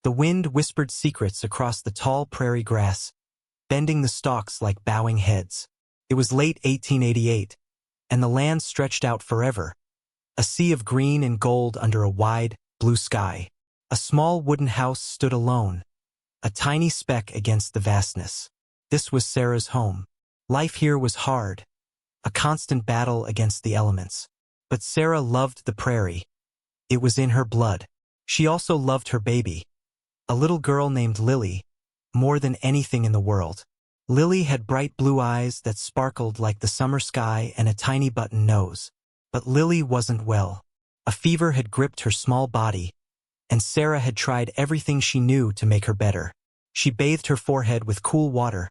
The wind whispered secrets across the tall prairie grass, bending the stalks like bowing heads. It was late 1888, and the land stretched out forever, a sea of green and gold under a wide, blue sky. A small wooden house stood alone, a tiny speck against the vastness. This was Sarah's home. Life here was hard, a constant battle against the elements. But Sarah loved the prairie. It was in her blood. She also loved her baby, a little girl named Lily, more than anything in the world. Lily had bright blue eyes that sparkled like the summer sky and a tiny button nose. But Lily wasn't well. A fever had gripped her small body, and Sarah had tried everything she knew to make her better. She bathed her forehead with cool water,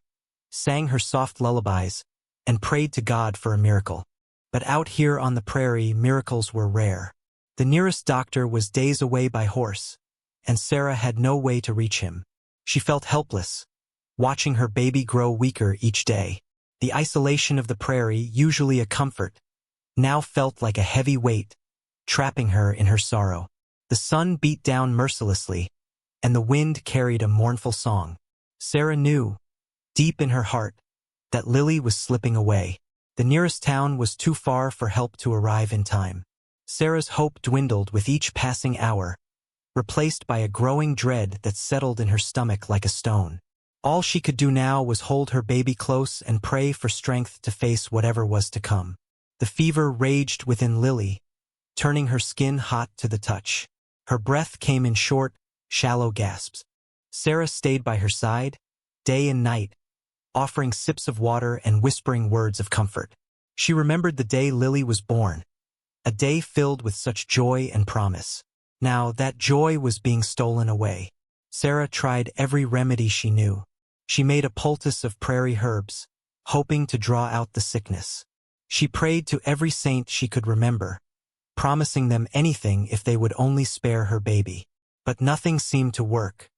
sang her soft lullabies, and prayed to God for a miracle. But out here on the prairie, miracles were rare. The nearest doctor was days away by horse, and Sarah had no way to reach him. She felt helpless, watching her baby grow weaker each day. The isolation of the prairie, usually a comfort, now felt like a heavy weight, trapping her in her sorrow. The sun beat down mercilessly, and the wind carried a mournful song. Sarah knew, deep in her heart, that Lily was slipping away. The nearest town was too far for help to arrive in time. Sarah's hope dwindled with each passing hour, replaced by a growing dread that settled in her stomach like a stone. All she could do now was hold her baby close and pray for strength to face whatever was to come. The fever raged within Lily, turning her skin hot to the touch. Her breath came in short, shallow gasps. Sarah stayed by her side, day and night, offering sips of water and whispering words of comfort. She remembered the day Lily was born, a day filled with such joy and promise. Now that joy was being stolen away. Sarah tried every remedy she knew. She made a poultice of prairie herbs, hoping to draw out the sickness. She prayed to every saint she could remember, promising them anything if they would only spare her baby. But nothing seemed to work.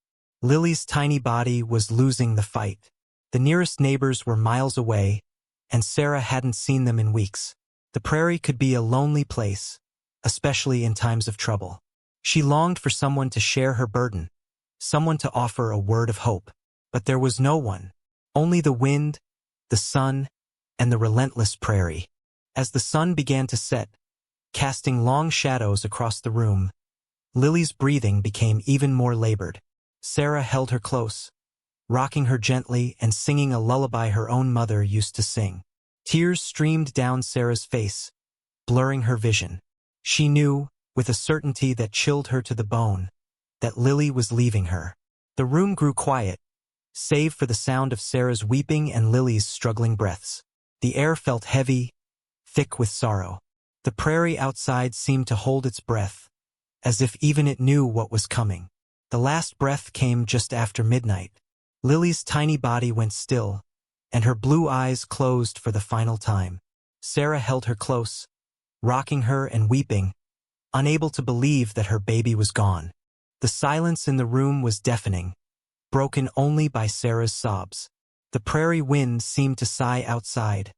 Lily's tiny body was losing the fight. The nearest neighbors were miles away, and Sarah hadn't seen them in weeks. The prairie could be a lonely place, especially in times of trouble. She longed for someone to share her burden, someone to offer a word of hope. But there was no one, only the wind, the sun, and the relentless prairie. As the sun began to set, casting long shadows across the room, Lily's breathing became even more labored. Sarah held her close, rocking her gently and singing a lullaby her own mother used to sing. Tears streamed down Sarah's face, blurring her vision. She knew, with a certainty that chilled her to the bone, that Lily was leaving her. The room grew quiet, save for the sound of Sarah's weeping and Lily's struggling breaths. The air felt heavy, thick with sorrow. The prairie outside seemed to hold its breath, as if even it knew what was coming. The last breath came just after midnight. Lily's tiny body went still, and her blue eyes closed for the final time. Sarah held her close, rocking her and weeping, unable to believe that her baby was gone. The silence in the room was deafening, broken only by Sarah's sobs. The prairie wind seemed to sigh outside,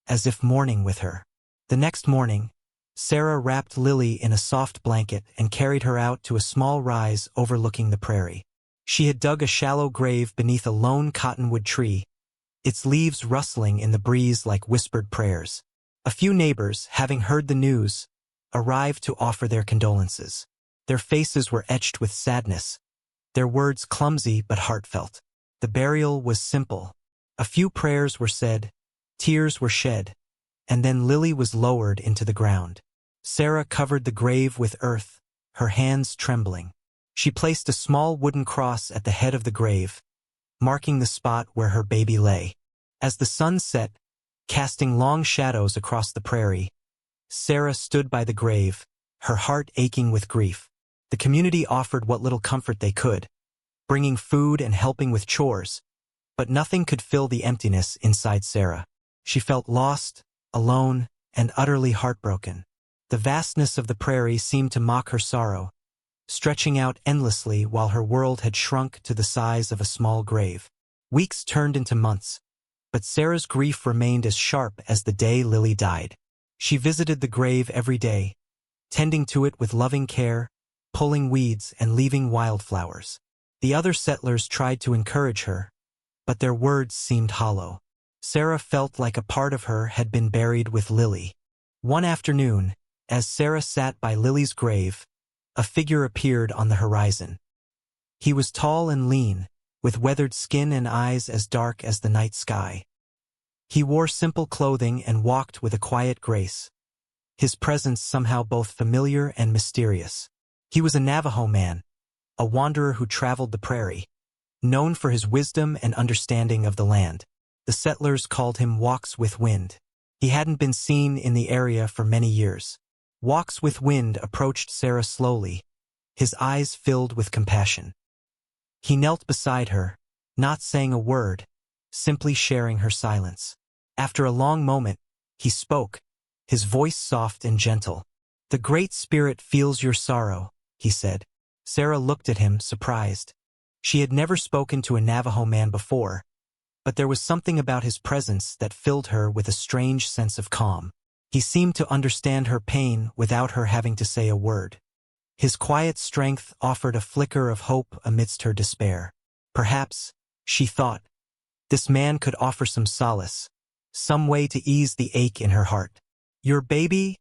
as if mourning with her. The next morning, Sarah wrapped Lily in a soft blanket and carried her out to a small rise overlooking the prairie. She had dug a shallow grave beneath a lone cottonwood tree, its leaves rustling in the breeze like whispered prayers. A few neighbors, having heard the news, arrived to offer their condolences. Their faces were etched with sadness, their words clumsy but heartfelt. The burial was simple. A few prayers were said, tears were shed, and then Lily was lowered into the ground. Sarah covered the grave with earth, her hands trembling. She placed a small wooden cross at the head of the grave, marking the spot where her baby lay. As the sun set, casting long shadows across the prairie, Sarah stood by the grave, her heart aching with grief. The community offered what little comfort they could, bringing food and helping with chores, but nothing could fill the emptiness inside Sarah. She felt lost, alone, and utterly heartbroken. The vastness of the prairie seemed to mock her sorrow, stretching out endlessly while her world had shrunk to the size of a small grave. Weeks turned into months, but Sarah's grief remained as sharp as the day Lily died. She visited the grave every day, tending to it with loving care, pulling weeds and leaving wildflowers. The other settlers tried to encourage her, but their words seemed hollow. Sarah felt like a part of her had been buried with Lily. One afternoon, as Sarah sat by Lily's grave, a figure appeared on the horizon. He was tall and lean, with weathered skin and eyes as dark as the night sky. He wore simple clothing and walked with a quiet grace, his presence somehow both familiar and mysterious. He was a Navajo man, a wanderer who traveled the prairie, known for his wisdom and understanding of the land. The settlers called him Walks with Wind. He hadn't been seen in the area for many years. Walks with Wind approached Sarah slowly, his eyes filled with compassion. He knelt beside her, not saying a word, simply sharing her silence. After a long moment, he spoke, his voice soft and gentle. "The Great Spirit feels your sorrow," he said. Sarah looked at him, surprised. She had never spoken to a Navajo man before, but there was something about his presence that filled her with a strange sense of calm. He seemed to understand her pain without her having to say a word. His quiet strength offered a flicker of hope amidst her despair. Perhaps, she thought, this man could offer some solace, some way to ease the ache in her heart. "Your baby?"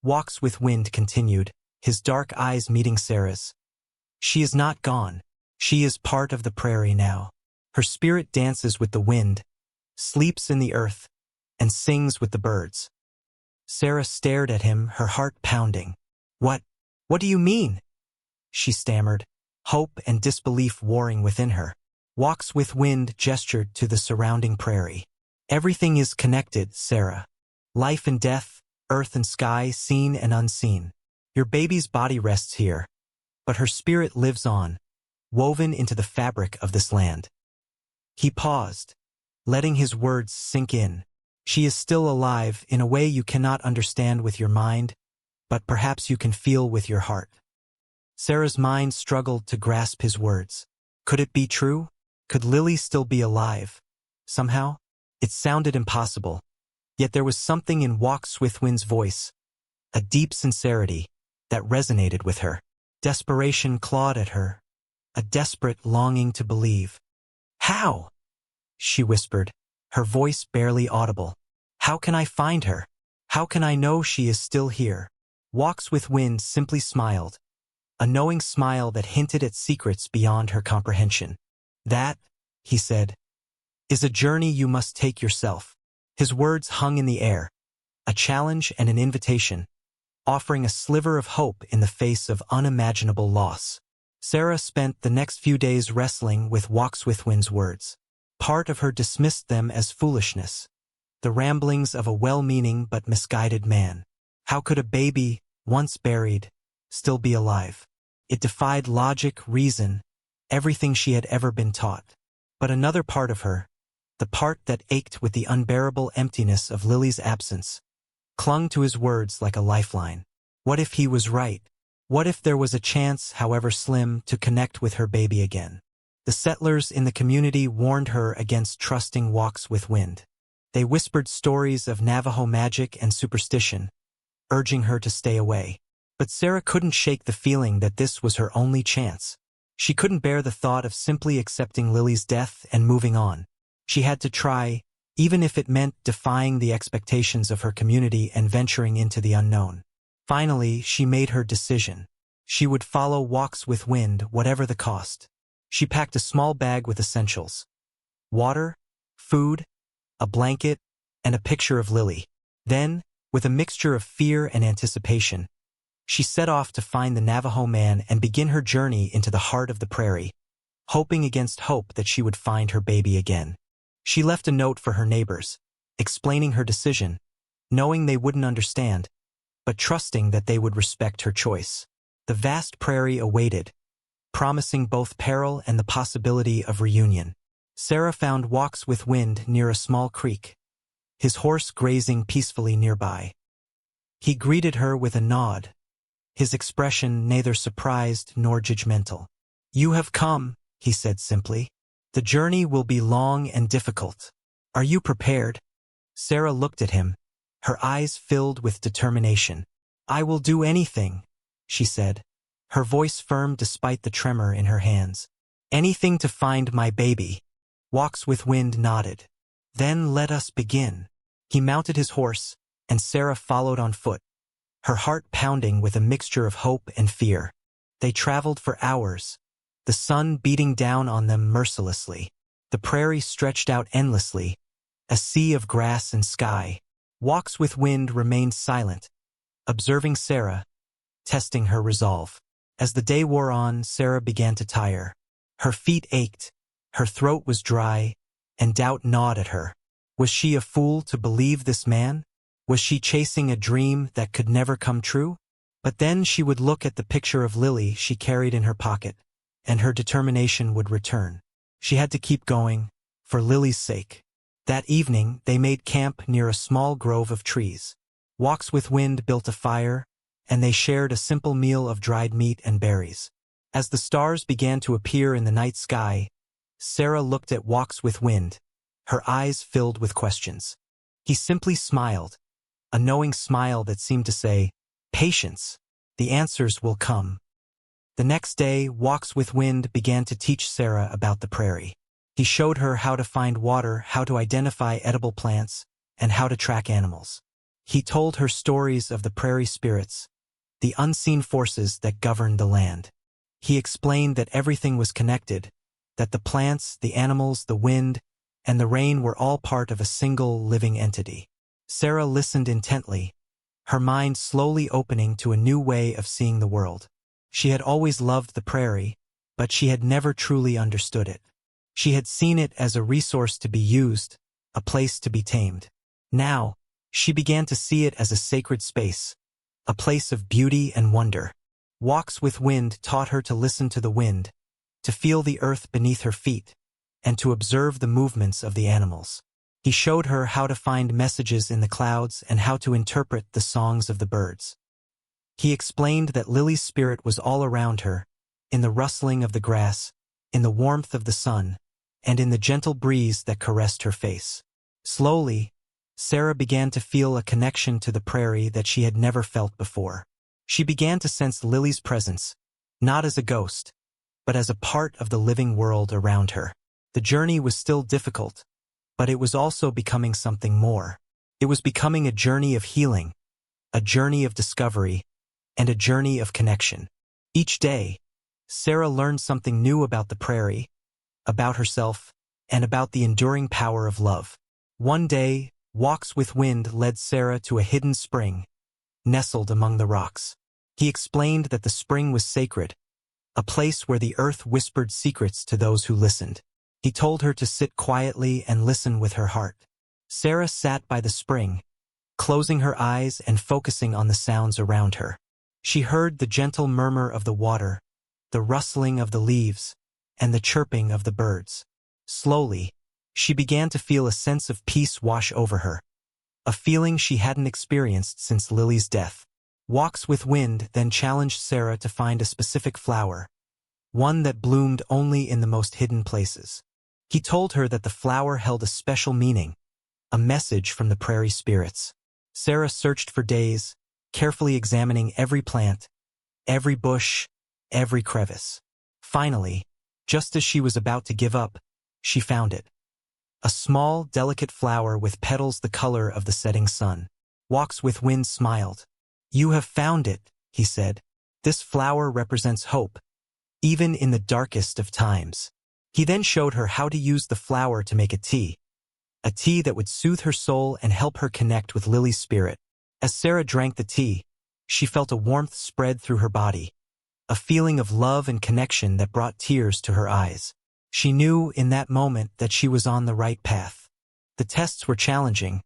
Walks with Wind continued, his dark eyes meeting Sarah's. "She is not gone. She is part of the prairie now. Her spirit dances with the wind, sleeps in the earth, and sings with the birds." Sarah stared at him, her heart pounding. What do you mean?" she stammered, hope and disbelief warring within her. Walks with Wind gestured to the surrounding prairie. "Everything is connected, Sarah. Life and death, earth and sky, seen and unseen. Your baby's body rests here, but her spirit lives on, woven into the fabric of this land." He paused, letting his words sink in. "She is still alive in a way you cannot understand with your mind, but perhaps you can feel with your heart." Sarah's mind struggled to grasp his words. Could it be true? Could Lily still be alive? Somehow? It sounded impossible. Yet there was something in Walks with Wind's voice, a deep sincerity, that resonated with her. Desperation clawed at her, a desperate longing to believe. "How?" she whispered, her voice barely audible. "How can I find her? How can I know she is still here?" Walks with Wind simply smiled, a knowing smile that hinted at secrets beyond her comprehension. "That," he said, "is a journey you must take yourself." His words hung in the air, a challenge and an invitation, offering a sliver of hope in the face of unimaginable loss. Sarah spent the next few days wrestling with Walks with Wind's words. Part of her dismissed them as foolishness, the ramblings of a well-meaning but misguided man. How could a baby, once buried, still be alive? It defied logic, reason, everything she had ever been taught. But another part of her, the part that ached with the unbearable emptiness of Lily's absence, clung to his words like a lifeline. What if he was right? What if there was a chance, however slim, to connect with her baby again? The settlers in the community warned her against trusting Walks with Wind. They whispered stories of Navajo magic and superstition, urging her to stay away. But Sarah couldn't shake the feeling that this was her only chance. She couldn't bear the thought of simply accepting Lily's death and moving on. She had to try, even if it meant defying the expectations of her community and venturing into the unknown. Finally, she made her decision. She would follow Walks with Wind, whatever the cost. She packed a small bag with essentials: water, food, a blanket, and a picture of Lily. Then, with a mixture of fear and anticipation, she set off to find the Navajo man and begin her journey into the heart of the prairie, hoping against hope that she would find her baby again. She left a note for her neighbors, explaining her decision, knowing they wouldn't understand, but trusting that they would respect her choice. The vast prairie awaited, promising both peril and the possibility of reunion. Sarah found Walks with Wind near a small creek, his horse grazing peacefully nearby. He greeted her with a nod, his expression neither surprised nor judgmental. "You have come," he said simply. "The journey will be long and difficult. Are you prepared?" Sarah looked at him, her eyes filled with determination. "I will do anything," she said, her voice firm despite the tremor in her hands. Anything to find my baby. Walks with Wind nodded. Then let us begin. He mounted his horse, and Sarah followed on foot, her heart pounding with a mixture of hope and fear. They traveled for hours, the sun beating down on them mercilessly. The prairie stretched out endlessly, a sea of grass and sky. Walks with Wind remained silent, observing Sarah, testing her resolve. As the day wore on, Sarah began to tire. Her feet ached, her throat was dry, and doubt gnawed at her. Was she a fool to believe this man? Was she chasing a dream that could never come true? But then she would look at the picture of Lily she carried in her pocket, and her determination would return. She had to keep going, for Lily's sake. That evening, they made camp near a small grove of trees. Walks with Wind built a fire, and they shared a simple meal of dried meat and berries. As the stars began to appear in the night sky, Sarah looked at Walks with Wind, her eyes filled with questions. He simply smiled, a knowing smile that seemed to say, "Patience, the answers will come." The next day, Walks with Wind began to teach Sarah about the prairie. He showed her how to find water, how to identify edible plants, and how to track animals. He told her stories of the prairie spirits, the unseen forces that governed the land. He explained that everything was connected, that the plants, the animals, the wind, and the rain were all part of a single living entity. Sarah listened intently, her mind slowly opening to a new way of seeing the world. She had always loved the prairie, but she had never truly understood it. She had seen it as a resource to be used, a place to be tamed. Now, she began to see it as a sacred space, a place of beauty and wonder. Walks with Wind taught her to listen to the wind, to feel the earth beneath her feet, and to observe the movements of the animals. He showed her how to find messages in the clouds and how to interpret the songs of the birds. He explained that Lily's spirit was all around her, in the rustling of the grass, in the warmth of the sun, and in the gentle breeze that caressed her face. Slowly, Sarah began to feel a connection to the prairie that she had never felt before. She began to sense Lily's presence, not as a ghost, but as a part of the living world around her. The journey was still difficult, but it was also becoming something more. It was becoming a journey of healing, a journey of discovery, and a journey of connection. Each day, Sarah learned something new about the prairie, about herself, and about the enduring power of love. One day, Walks with Wind led Sarah to a hidden spring, nestled among the rocks. He explained that the spring was sacred, a place where the earth whispered secrets to those who listened. He told her to sit quietly and listen with her heart. Sarah sat by the spring, closing her eyes and focusing on the sounds around her. She heard the gentle murmur of the water, the rustling of the leaves, and the chirping of the birds. Slowly, she began to feel a sense of peace wash over her, a feeling she hadn't experienced since Lily's death. Walks with Wind then challenged Sarah to find a specific flower, one that bloomed only in the most hidden places. He told her that the flower held a special meaning, a message from the prairie spirits. Sarah searched for days, carefully examining every plant, every bush, every crevice. Finally, just as she was about to give up, she found it. A small, delicate flower with petals the color of the setting sun. Walks with Wind smiled. "You have found it," he said. "This flower represents hope, even in the darkest of times." He then showed her how to use the flower to make a tea that would soothe her soul and help her connect with Lily's spirit. As Sarah drank the tea, she felt a warmth spread through her body, a feeling of love and connection that brought tears to her eyes. She knew in that moment that she was on the right path. The tests were challenging,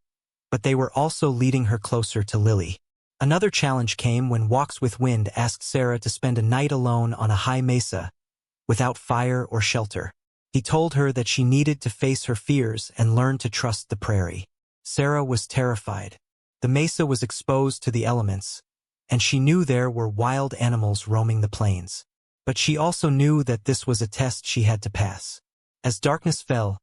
but they were also leading her closer to Lily. Another challenge came when Walks with Wind asked Sarah to spend a night alone on a high mesa, without fire or shelter. He told her that she needed to face her fears and learn to trust the prairie. Sarah was terrified. The mesa was exposed to the elements, and she knew there were wild animals roaming the plains. But she also knew that this was a test she had to pass. As darkness fell,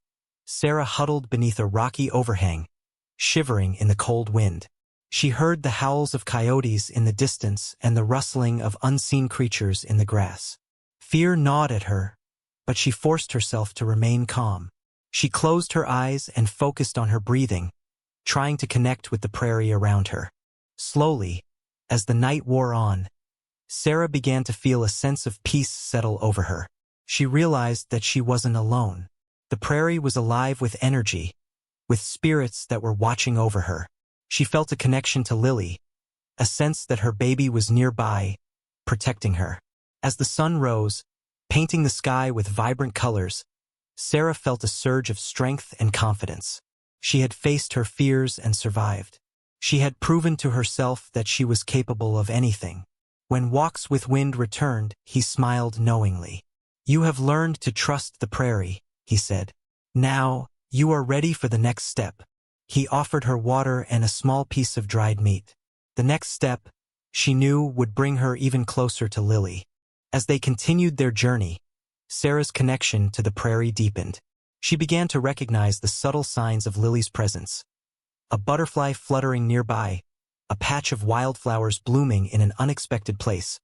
Sarah huddled beneath a rocky overhang, shivering in the cold wind. She heard the howls of coyotes in the distance and the rustling of unseen creatures in the grass. Fear gnawed at her, but she forced herself to remain calm. She closed her eyes and focused on her breathing, trying to connect with the prairie around her. Slowly, as the night wore on, Sarah began to feel a sense of peace settle over her. She realized that she wasn't alone. The prairie was alive with energy, with spirits that were watching over her. She felt a connection to Lily, a sense that her baby was nearby, protecting her. As the sun rose, painting the sky with vibrant colors, Sarah felt a surge of strength and confidence. She had faced her fears and survived. She had proven to herself that she was capable of anything. When Walks with Wind returned, he smiled knowingly. "You have learned to trust the prairie," he said. "Now, you are ready for the next step." He offered her water and a small piece of dried meat. The next step, she knew, would bring her even closer to Lily. As they continued their journey, Sarah's connection to the prairie deepened. She began to recognize the subtle signs of Lily's presence. A butterfly fluttering nearby, a patch of wildflowers blooming in an unexpected place,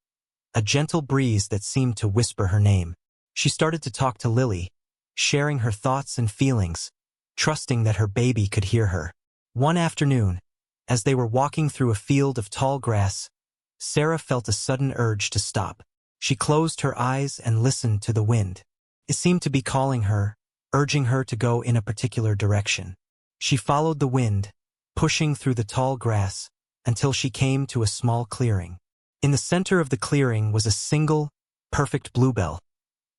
a gentle breeze that seemed to whisper her name. She started to talk to Lily, sharing her thoughts and feelings, trusting that her baby could hear her. One afternoon, as they were walking through a field of tall grass, Sarah felt a sudden urge to stop. She closed her eyes and listened to the wind. It seemed to be calling her, urging her to go in a particular direction. She followed the wind, pushing through the tall grass, until she came to a small clearing. In the center of the clearing was a single, perfect bluebell,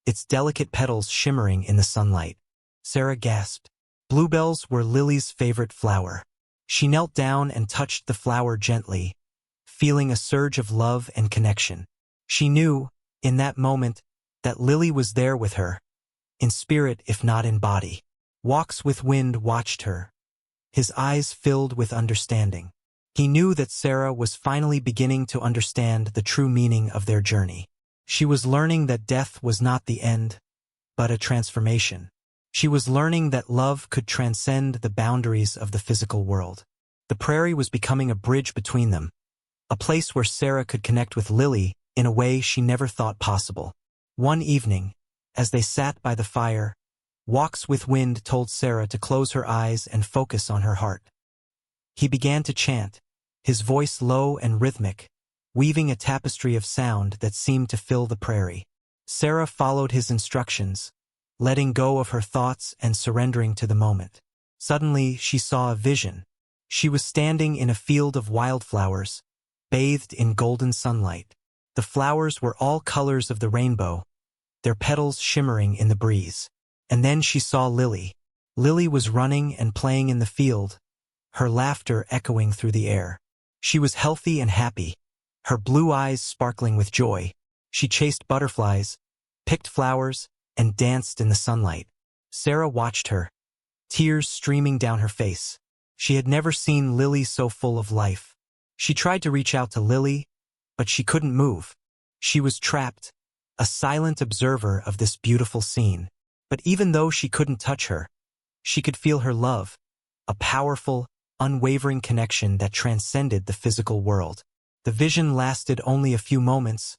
its delicate petals shimmering in the sunlight. Sarah gasped. Bluebells were Lily's favorite flower. She knelt down and touched the flower gently, feeling a surge of love and connection. She knew, in that moment, that Lily was there with her, in spirit if not in body. Walks with Wind watched her, his eyes filled with understanding. He knew that Sarah was finally beginning to understand the true meaning of their journey. She was learning that death was not the end, but a transformation. She was learning that love could transcend the boundaries of the physical world. The prairie was becoming a bridge between them, a place where Sarah could connect with Lily in a way she never thought possible. One evening, as they sat by the fire, Walks with Wind told Sarah to close her eyes and focus on her heart. He began to chant, his voice low and rhythmic, weaving a tapestry of sound that seemed to fill the prairie. Sarah followed his instructions, letting go of her thoughts and surrendering to the moment. Suddenly, she saw a vision. She was standing in a field of wildflowers, bathed in golden sunlight. The flowers were all colors of the rainbow, their petals shimmering in the breeze. And then she saw Lily. Lily was running and playing in the field, her laughter echoing through the air. She was healthy and happy, her blue eyes sparkling with joy. She chased butterflies, picked flowers, and danced in the sunlight. Sarah watched her, tears streaming down her face. She had never seen Lily so full of life. She tried to reach out to Lily, but she couldn't move. She was trapped, a silent observer of this beautiful scene. But even though she couldn't touch her, she could feel her love, a powerful, unwavering connection that transcended the physical world. The vision lasted only a few moments,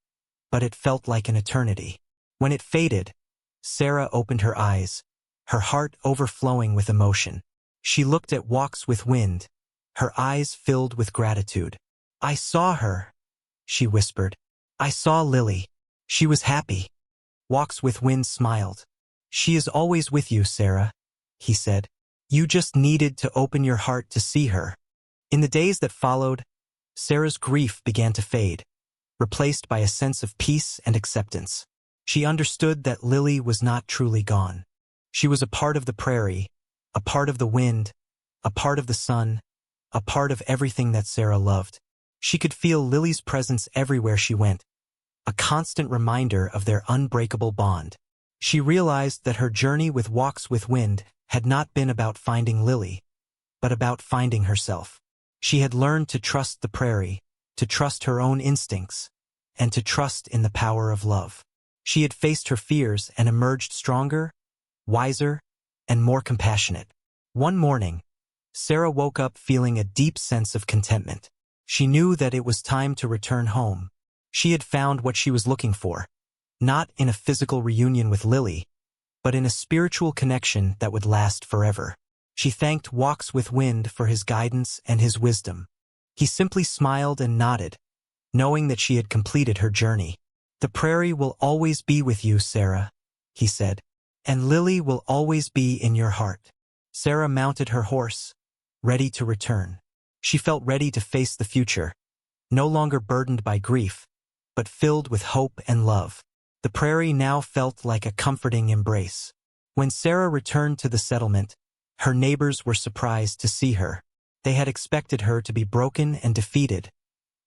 but it felt like an eternity. When it faded, Sarah opened her eyes, her heart overflowing with emotion. She looked at Walks with Wind, her eyes filled with gratitude. "I saw her," she whispered. "I saw Lily. She was happy." Walks with Wind smiled. "She is always with you, Sarah," he said. "You just needed to open your heart to see her." In the days that followed, Sarah's grief began to fade, replaced by a sense of peace and acceptance. She understood that Lily was not truly gone. She was a part of the prairie, a part of the wind, a part of the sun, a part of everything that Sarah loved. She could feel Lily's presence everywhere she went, a constant reminder of their unbreakable bond. She realized that her journey with Walks with Wind had not been about finding Lily, but about finding herself. She had learned to trust the prairie, to trust her own instincts, and to trust in the power of love. She had faced her fears and emerged stronger, wiser, and more compassionate. One morning, Sarah woke up feeling a deep sense of contentment. She knew that it was time to return home. She had found what she was looking for, not in a physical reunion with Lily, but in a spiritual connection that would last forever. She thanked Walks with Wind for his guidance and his wisdom. He simply smiled and nodded, knowing that she had completed her journey. "The prairie will always be with you, Sarah," he said, "and Lily will always be in your heart." Sarah mounted her horse, ready to return. She felt ready to face the future, no longer burdened by grief, but filled with hope and love. The prairie now felt like a comforting embrace. When Sarah returned to the settlement, her neighbors were surprised to see her. They had expected her to be broken and defeated,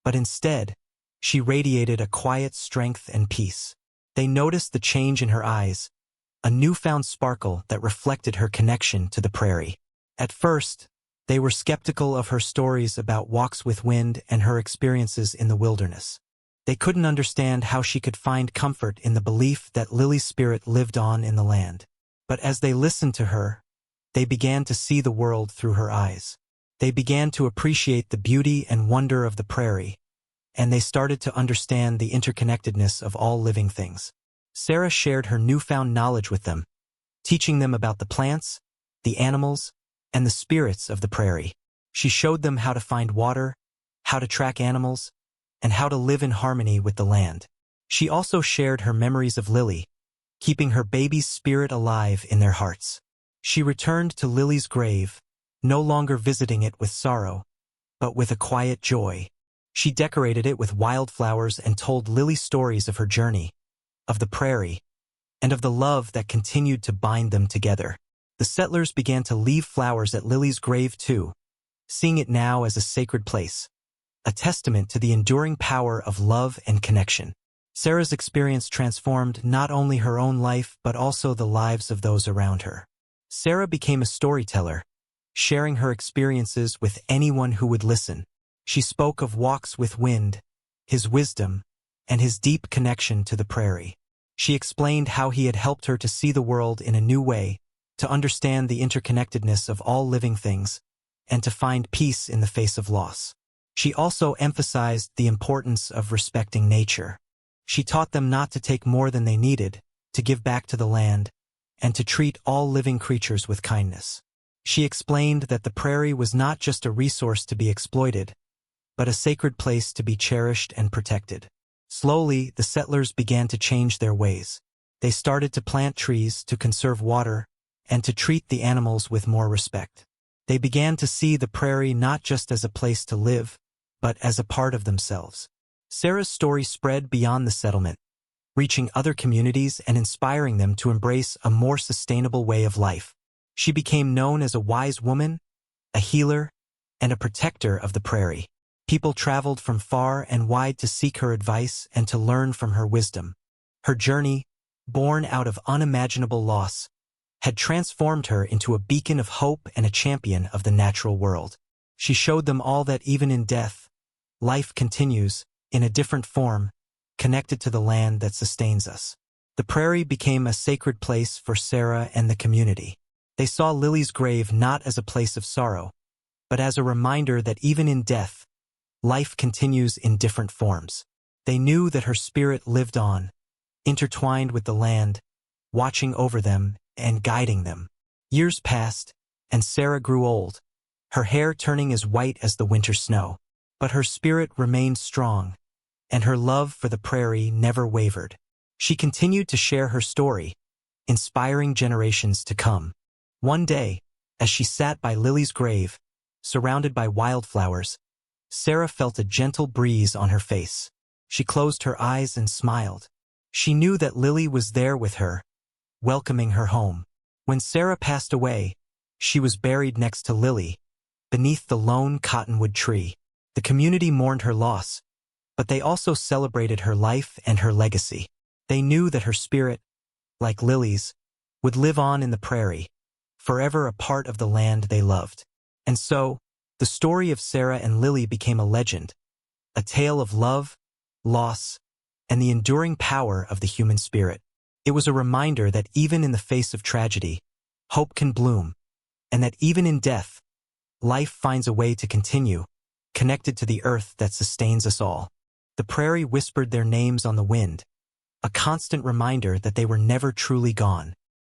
but instead, she radiated a quiet strength and peace. They noticed the change in her eyes, a newfound sparkle that reflected her connection to the prairie. At first, they were skeptical of her stories about Walks with Wind and her experiences in the wilderness. They couldn't understand how she could find comfort in the belief that Lily's spirit lived on in the land. But as they listened to her, they began to see the world through her eyes. They began to appreciate the beauty and wonder of the prairie, and they started to understand the interconnectedness of all living things. Sarah shared her newfound knowledge with them, teaching them about the plants, the animals, and the spirits of the prairie. She showed them how to find water, how to track animals, and how to live in harmony with the land. She also shared her memories of Lily, keeping her baby's spirit alive in their hearts. She returned to Lily's grave, no longer visiting it with sorrow, but with a quiet joy. She decorated it with wildflowers and told Lily stories of her journey, of the prairie, and of the love that continued to bind them together. The settlers began to leave flowers at Lily's grave too, seeing it now as a sacred place, a testament to the enduring power of love and connection. Sarah's experience transformed not only her own life but also the lives of those around her. Sarah became a storyteller, sharing her experiences with anyone who would listen. She spoke of Walks with Wind, his wisdom, and his deep connection to the prairie. She explained how he had helped her to see the world in a new way, to understand the interconnectedness of all living things, and to find peace in the face of loss. She also emphasized the importance of respecting nature. She taught them not to take more than they needed, to give back to the land, and to treat all living creatures with kindness. She explained that the prairie was not just a resource to be exploited, but a sacred place to be cherished and protected. Slowly, the settlers began to change their ways. They started to plant trees, to conserve water, and to treat the animals with more respect. They began to see the prairie not just as a place to live, but as a part of themselves. Sarah's story spread beyond the settlement, reaching other communities and inspiring them to embrace a more sustainable way of life. She became known as a wise woman, a healer, and a protector of the prairie. People traveled from far and wide to seek her advice and to learn from her wisdom. Her journey, born out of unimaginable loss, had transformed her into a beacon of hope and a champion of the natural world. She showed them all that even in death, life continues, in a different form, connected to the land that sustains us. The prairie became a sacred place for Sarah and the community. They saw Lily's grave not as a place of sorrow, but as a reminder that even in death, life continues in different forms. They knew that her spirit lived on, intertwined with the land, watching over them and guiding them. Years passed, and Sarah grew old, her hair turning as white as the winter snow. But her spirit remained strong, and her love for the prairie never wavered. She continued to share her story, inspiring generations to come. One day, as she sat by Lily's grave, surrounded by wildflowers, Sarah felt a gentle breeze on her face. She closed her eyes and smiled. She knew that Lily was there with her, welcoming her home. When Sarah passed away, she was buried next to Lily, beneath the lone cottonwood tree. The community mourned her loss, but they also celebrated her life and her legacy. They knew that her spirit, like Lily's, would live on in the prairie, forever a part of the land they loved. And so, the story of Sarah and Lily became a legend, a tale of love, loss, and the enduring power of the human spirit. It was a reminder that even in the face of tragedy, hope can bloom, and that even in death, life finds a way to continue, connected to the earth that sustains us all. The prairie whispered their names on the wind, a constant reminder that they were never truly gone.